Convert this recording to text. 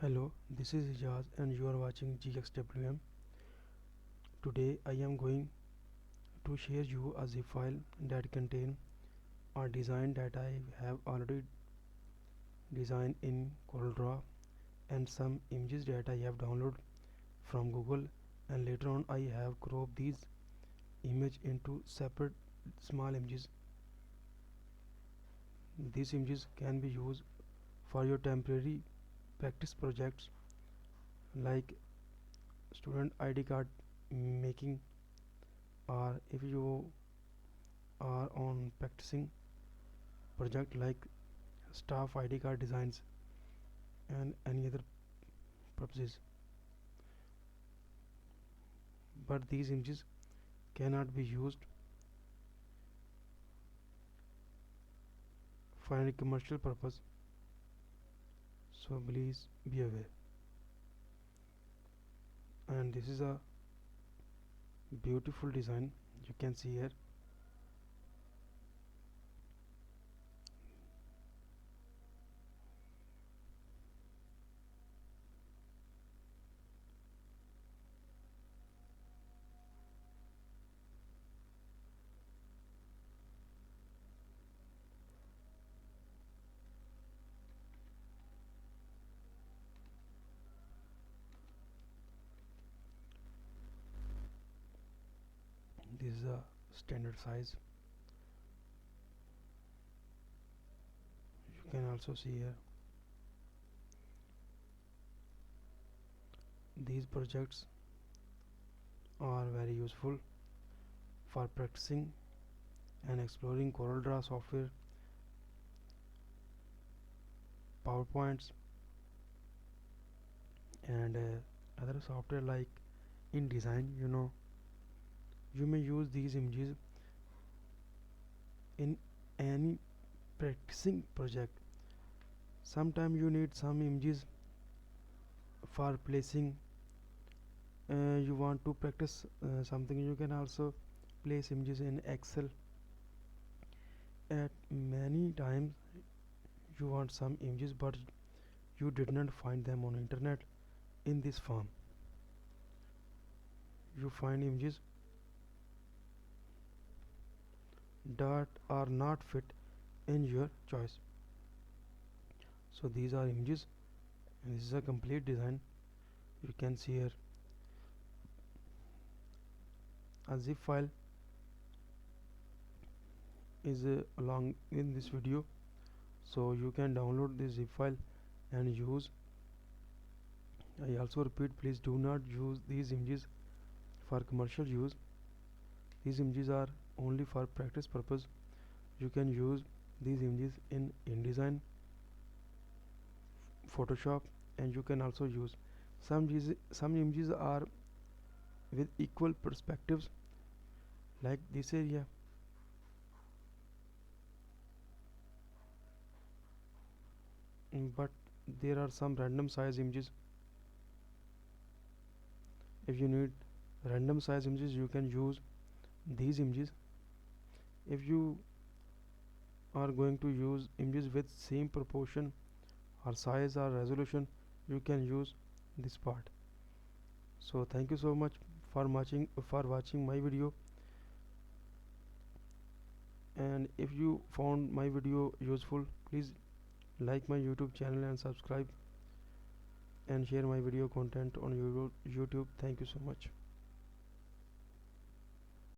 Hello, this is Ijaz and you are watching GXWM. Today I am going to share you a zip file that contain a design that I have already designed in CorelDRAW and some images that I have downloaded from Google, and later on I have cropped these images into separate small images. These images can be used for your temporary practice projects like student ID card making, or if you are on practicing project like staff ID card designs and any other purposes. But these images cannot be used for any commercial purpose, so please be aware. And this is a beautiful design you can see here. This is a standard size. You can also see here these projects are very useful for practicing and exploring CorelDRAW software, PowerPoints, and other software like InDesign. You may use these images in any practicing project. Sometimes you need some images for placing, you want to practice something. You can also place images in Excel. At many times you want some images but you did not find them on internet in this form. You find images that are not fit in your choice. So these are images and this is a complete design. You can see here a zip file is along in this video, so you can download this zip file and use. I also repeat, please do not use these images for commercial use. These images are only for practice purpose. You can use these images in InDesign, Photoshop, and you can also use some images are with equal perspectives like this area. But there are some random size images. If you need random size images, you can use these images. If you are going to use images with same proportion or size or resolution, you can use this part. So thank you so much for watching my video, and if you found my video useful, please like my YouTube channel and subscribe and share my video content on YouTube. Thank you so much.